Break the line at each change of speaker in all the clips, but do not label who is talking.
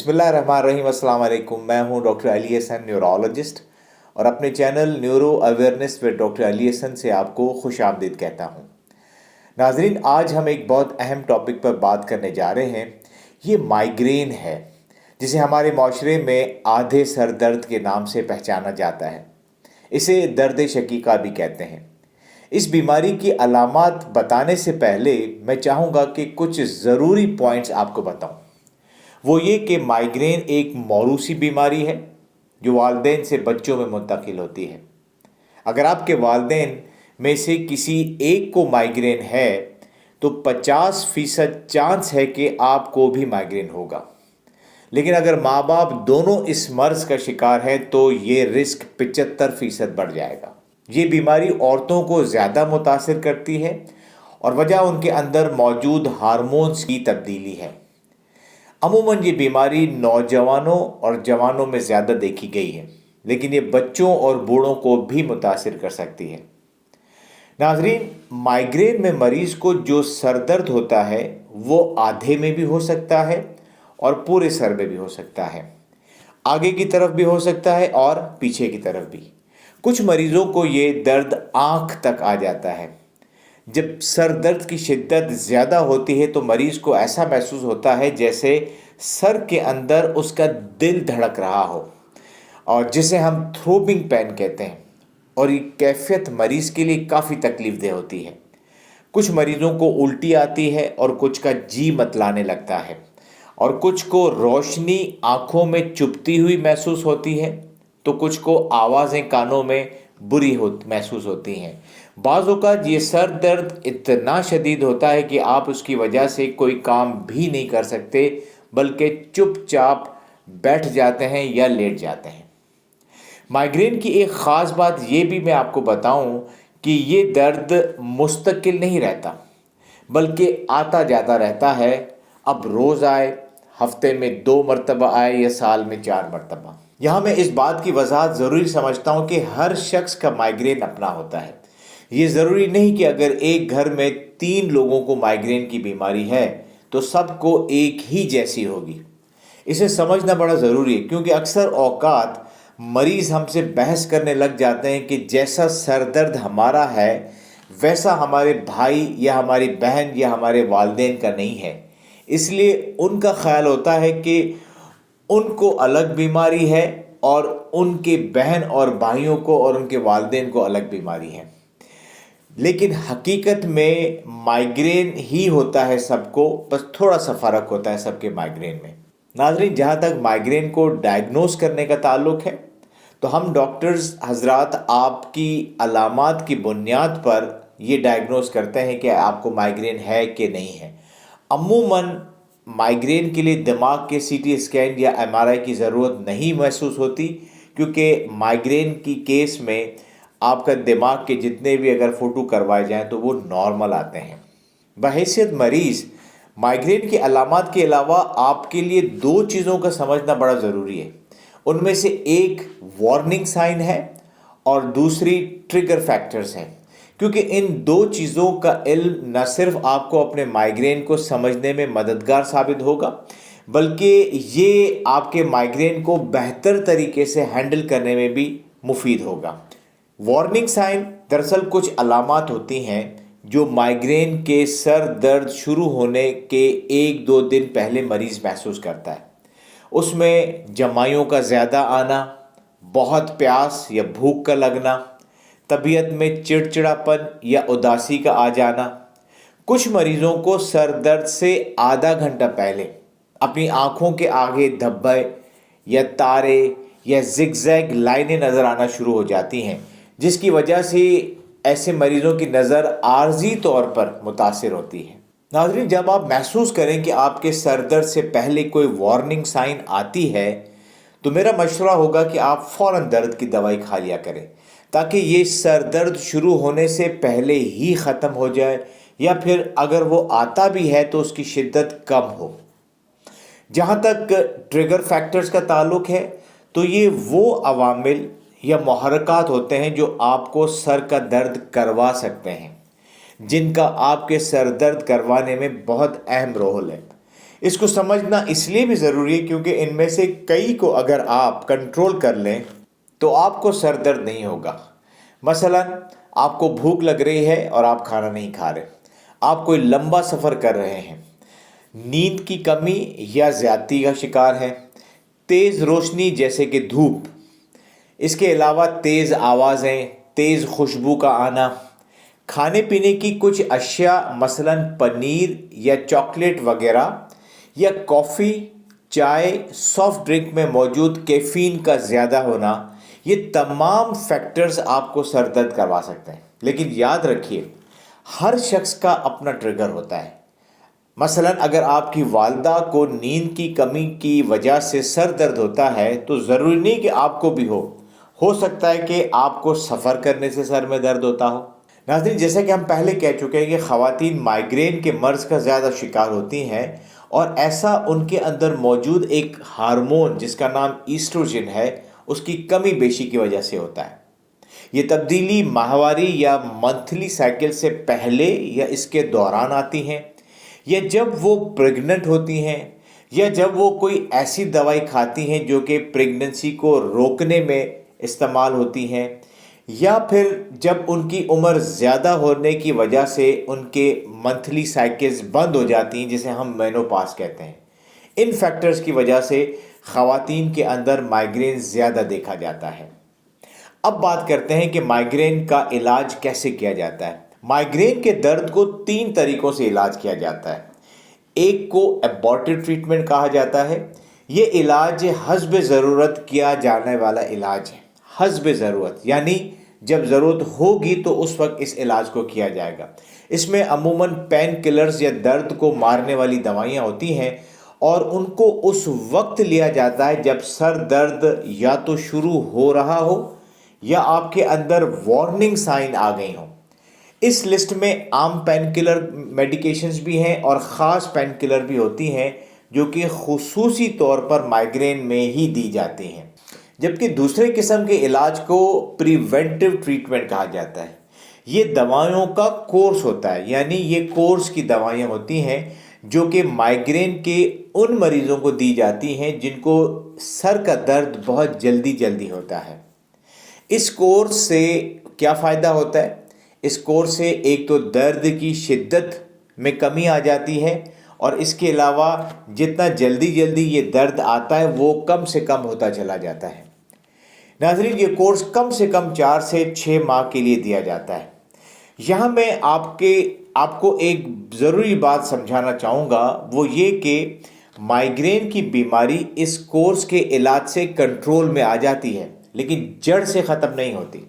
बिस्मिल्लाहिर्रहमानिर्रहीम। अस्सलाम वालेकुम। मैं हूं डॉक्टर अली हसन, न्यूरोलॉजिस्ट, और अपने channel neuro awareness with doctor Ali Hasan से आपको खुश आमदीद कहता हूं। नाजरीन, आज हम एक बहुत अहम टॉपिक पर बात करने जा रहे हैं। ये माइग्रेन है, जिसे हमारे माशरे में आधे सर दर्द के नाम से पहचाना जाता है। इसे दर्द शकीका भी कहते हैं। इस बीमारी की अलामात बताने से पहले मैं चाहूँगा कि कुछ ज़रूरी पॉइंट्स आपको बताऊँ। वो ये कि माइग्रेन एक मौरूसी बीमारी है जो वालिदैन से बच्चों में मुंतकिल होती है। अगर आपके वालिदैन में से किसी एक को माइग्रेन है तो 50% चांस है कि आपको भी माइग्रेन होगा। लेकिन अगर माँ बाप दोनों इस मर्ज़ का शिकार है तो ये रिस्क 75% बढ़ जाएगा। ये बीमारी औरतों को ज़्यादा मुतासिर करती है और वजह उनके अंदर मौजूद हार्मोन्स की तब्दीली है। अमूमन ये बीमारी नौजवानों और जवानों में ज़्यादा देखी गई है, लेकिन ये बच्चों और बूढ़ों को भी मुतासिर कर सकती है। नाजरीन, माइग्रेन में मरीज़ को जो सर दर्द होता है वो आधे में भी हो सकता है और पूरे सर में भी हो सकता है। आगे की तरफ भी हो सकता है और पीछे की तरफ भी। कुछ मरीज़ों को ये दर्द आँख तक आ जाता है। जब सर दर्द की शिद्दत ज़्यादा होती है तो मरीज़ को ऐसा महसूस होता है जैसे सर के अंदर उसका दिल धड़क रहा हो, और जिसे हम थ्रोबिंग पेन कहते हैं। और ये कैफियत मरीज़ के लिए काफ़ी तकलीफ़देह होती है। कुछ मरीज़ों को उल्टी आती है और कुछ का जी मतलाने लगता है, और कुछ को रोशनी आँखों में चुभती हुई महसूस होती है, तो कुछ को आवाज़ें कानों में बुरी महसूस होती हैं। बाज़ औक़ात ये सर दर्द इतना शदीद होता है कि आप उसकी वजह से कोई काम भी नहीं कर सकते, बल्कि चुपचाप बैठ जाते हैं या लेट जाते हैं। माइग्रेन की एक ख़ास बात ये भी मैं आपको बताऊं कि ये दर्द मुस्तकिल नहीं रहता, बल्कि आता जाता रहता है। अब रोज़ आए, हफ्ते में 2 मरतबा आए या साल में 4 मरतबा। यहाँ मैं इस बात की वजाहत ज़रूरी समझता हूँ कि हर शख्स का माइग्रेन अपना होता है। ये ज़रूरी नहीं कि अगर एक घर में 3 लोगों को माइग्रेन की बीमारी है तो सबको एक ही जैसी होगी। इसे समझना बड़ा ज़रूरी है, क्योंकि अक्सर औक़ात मरीज़ हमसे बहस करने लग जाते हैं कि जैसा सर दर्द हमारा है वैसा हमारे भाई या हमारी बहन या हमारे वालिदैन का नहीं है। इसलिए उनका ख्याल होता है कि उनको अलग बीमारी है और उनके बहन और भाइयों को और उनके वालिदैन को अलग बीमारी है। लेकिन हकीकत में माइग्रेन ही होता है सबको, बस थोड़ा सा फ़र्क होता है सबके माइग्रेन में। नाज़रीन, जहाँ तक माइग्रेन को डायग्नोस करने का ताल्लुक़ है तो हम डॉक्टर्स हजरात आपकी अलामात की बुनियाद पर ये डायग्नोस करते हैं कि आपको माइग्रेन है कि नहीं है। अमूमन माइग्रेन के लिए दिमाग के सीटी स्कैन या एमआरआई की ज़रूरत नहीं महसूस होती, क्योंकि माइग्रेन की केस में आपका दिमाग के जितने भी अगर फ़ोटो करवाए जाएं तो वो नॉर्मल आते हैं। बहैसियत मरीज़, माइग्रेन की अलामात के अलावा आपके लिए 2 चीज़ों का समझना बड़ा ज़रूरी है। उनमें से एक वार्निंग साइन है और दूसरी ट्रिगर फैक्टर्स हैं, क्योंकि इन 2 चीज़ों का इल्म न सिर्फ आपको अपने माइग्रेन को समझने में मददगार साबित होगा, बल्कि ये आपके माइग्रेन को बेहतर तरीके से हैंडल करने में भी मुफीद होगा। वार्निंग साइन दरअसल कुछ अलामात होती हैं जो माइग्रेन के सर दर्द शुरू होने के 1-2 दिन पहले मरीज़ महसूस करता है। उसमें जमाइयों का ज़्यादा आना, बहुत प्यास या भूख का लगना, तबीयत में चिड़चिड़ापन या उदासी का आ जाना। कुछ मरीज़ों को सर दर्द से आधा घंटा पहले अपनी आँखों के आगे धब्बे या तारे या जिगजैग लाइनें नज़र आना शुरू हो जाती हैं, जिसकी वजह से ऐसे मरीज़ों की नज़र आर्जी तौर पर मुतासिर होती है। नाज़रीन, जब आप महसूस करें कि आपके सर दर्द से पहले कोई वार्निंग साइन आती है तो मेरा मशवरा होगा कि आप फ़ौरन दर्द की दवाई खा लिया करें, ताकि ये सर दर्द शुरू होने से पहले ही ख़त्म हो जाए, या फिर अगर वो आता भी है तो उसकी शिद्दत कम हो। जहाँ तक ट्रिगर फैक्टर्स का ताल्लुक़ है तो ये वो अवामिल या मुहर्रिकात होते हैं जो आपको सर का दर्द करवा सकते हैं, जिनका आपके सर दर्द करवाने में बहुत अहम रोल है। اس کو سمجھنا اس لیے بھی ضروری ہے کیونکہ ان میں سے کئی کو اگر آپ کنٹرول کر لیں تو آپ کو سر درد نہیں ہوگا۔ مثلا آپ کو بھوک لگ رہی ہے اور آپ کھانا نہیں کھا رہے، آپ کوئی لمبا سفر کر رہے ہیں، نیند کی کمی یا زیادتی کا شکار ہے، تیز روشنی جیسے کہ دھوپ، اس کے علاوہ تیز آوازیں، تیز خوشبو کا آنا، کھانے پینے کی کچھ اشیاء مثلا پنیر یا چاکلیٹ وغیرہ، یا کافی، چائے، سافٹ ڈرنک میں موجود کیفین کا زیادہ ہونا، یہ تمام فیکٹرز آپ کو سر درد کروا سکتے ہیں۔ لیکن یاد رکھیے ہر شخص کا اپنا ٹریگر ہوتا ہے۔ مثلا اگر آپ کی والدہ کو نیند کی کمی کی وجہ سے سر درد ہوتا ہے تو ضروری نہیں کہ آپ کو بھی ہو سکتا ہے کہ آپ کو سفر کرنے سے سر میں درد ہوتا ہو۔ ناظرین، جیسا کہ ہم پہلے کہہ چکے ہیں کہ خواتین مائیگرین کے مرض کا زیادہ شکار ہوتی ہیں، اور ایسا ان کے اندر موجود ایک ہارمون جس کا نام ایسٹروجن ہے اس کی کمی بیشی کی وجہ سے ہوتا ہے۔ یہ تبدیلی ماہواری یا منتھلی سائیکل سے پہلے یا اس کے دوران آتی ہیں، یا جب وہ پریگننٹ ہوتی ہیں، یا جب وہ کوئی ایسی دوائی کھاتی ہیں جو کہ پریگننسی کو روکنے میں استعمال ہوتی ہیں، یا پھر جب ان کی عمر زیادہ ہونے کی وجہ سے ان کے منتھلی سائیکلز بند ہو جاتی ہیں جسے ہم مینوپاز کہتے ہیں۔ ان فیکٹرز کی وجہ سے خواتین کے اندر مائیگرین زیادہ دیکھا جاتا ہے۔ اب بات کرتے ہیں کہ مائیگرین کا علاج کیسے کیا جاتا ہے۔ مائیگرین کے درد کو 3 طریقوں سے علاج کیا جاتا ہے۔ ایک کو ایبورٹیو ٹریٹمنٹ کہا جاتا ہے۔ یہ علاج حسب ضرورت کیا جانے والا علاج ہے۔ حسب ضرورت یعنی جب ضرورت ہوگی تو اس وقت اس علاج کو کیا جائے گا۔ اس میں عموماً پین کلرز یا درد کو مارنے والی دوائیاں ہوتی ہیں، اور ان کو اس وقت لیا جاتا ہے جب سر درد یا تو شروع ہو رہا ہو یا آپ کے اندر وارننگ سائن آ گئی ہوں۔ اس لسٹ میں عام پین کلر میڈیکیشنز بھی ہیں اور خاص پین کلر بھی ہوتی ہیں جو کہ خصوصی طور پر مائیگرین میں ہی دی جاتی ہیں، جبکہ دوسرے قسم کے علاج کو پریونٹیو ٹریٹمنٹ کہا جاتا ہے۔ یہ دوائیوں کا کورس ہوتا ہے، یعنی یہ کورس کی دوائیاں ہوتی ہیں جو کہ مائیگرین کے ان مریضوں کو دی جاتی ہیں جن کو سر کا درد بہت جلدی ہوتا ہے۔ اس کورس سے کیا فائدہ ہوتا ہے؟ اس کورس سے ایک تو درد کی شدت میں کمی آ جاتی ہے، اور اس کے علاوہ جتنا جلدی یہ درد آتا ہے وہ کم سے کم ہوتا چلا جاتا ہے۔ ناظرین، یہ کورس کم سے کم 4 سے 6 ماہ کے لیے دیا جاتا ہے۔ یہاں میں آپ کو ایک ضروری بات سمجھانا چاہوں گا، وہ یہ کہ مائیگرین کی بیماری اس کورس کے علاج سے کنٹرول میں آ جاتی ہے، لیکن جڑ سے ختم نہیں ہوتی۔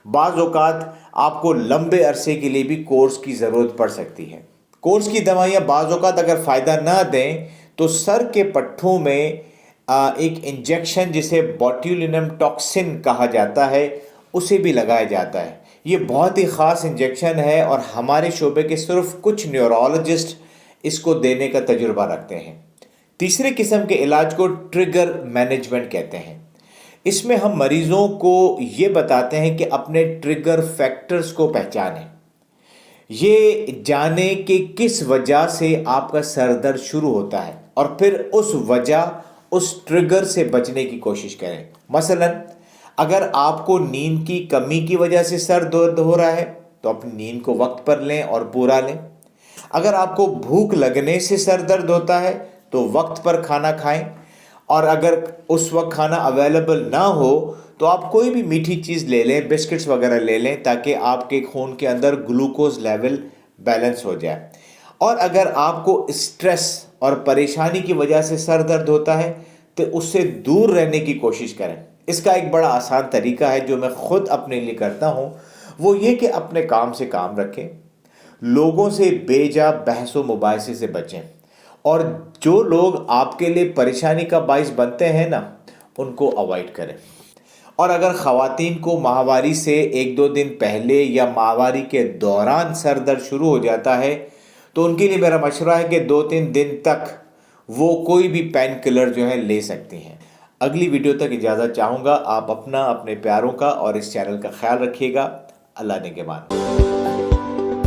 بعض اوقات آپ کو لمبے عرصے کے لیے بھی کورس کی ضرورت پڑ سکتی ہے۔ کورس کی دوائیاں بعض اوقات اگر فائدہ نہ دیں تو سر کے پٹھوں میں ایک انجیکشن جسے بوٹیولینم ٹاکسن کہا جاتا ہے اسے بھی لگایا جاتا ہے۔ یہ بہت ہی خاص انجیکشن ہے اور ہمارے شعبے کے صرف کچھ نیورولوجسٹ اس کو دینے کا تجربہ رکھتے ہیں۔ تیسرے قسم کے علاج کو ٹریگر مینجمنٹ کہتے ہیں۔ اس میں ہم مریضوں کو یہ بتاتے ہیں کہ اپنے ٹریگر فیکٹرز کو پہچانیں، یہ جانیں کہ کس وجہ سے آپ کا سر درد شروع ہوتا ہے، اور پھر اس وجہ اس ٹریگر سے بچنے کی کوشش کریں۔ مثلا اگر آپ کو نیند کی کمی کی وجہ سے سر درد ہو رہا ہے تو اپنی نیند کو وقت پر لیں اور پورا لیں۔ اگر آپ کو بھوک لگنے سے سر درد ہوتا ہے تو وقت پر کھانا کھائیں، اور اگر اس وقت کھانا اویلیبل نہ ہو تو آپ کوئی بھی میٹھی چیز لے لیں، بسکٹس وغیرہ لے لیں، تاکہ آپ کے خون کے اندر گلوکوز لیول بیلنس ہو جائے۔ اور اگر آپ کو اسٹریس اور پریشانی کی وجہ سے سر درد ہوتا ہے تو اس سے دور رہنے کی کوشش کریں۔ اس کا ایک بڑا آسان طریقہ ہے جو میں خود اپنے لیے کرتا ہوں، وہ یہ کہ اپنے کام سے کام رکھیں، لوگوں سے بے جا بحث و مباحثے سے بچیں، اور جو لوگ آپ کے لیے پریشانی کا باعث بنتے ہیں نا ان کو اوائڈ کریں۔ اور اگر خواتین کو ماہواری سے 1-2 دن پہلے یا ماہواری کے دوران سر درد شروع ہو جاتا ہے تو ان کے لیے میرا مشورہ ہے کہ 2-3 دن تک وہ کوئی بھی پین کلر جو ہے لے سکتی ہیں۔ اگلی ویڈیو تک اجازت چاہوں گا۔ آپ اپنے پیاروں کا اور اس چینل کا خیال رکھیے گا۔ اللہ نگہبان۔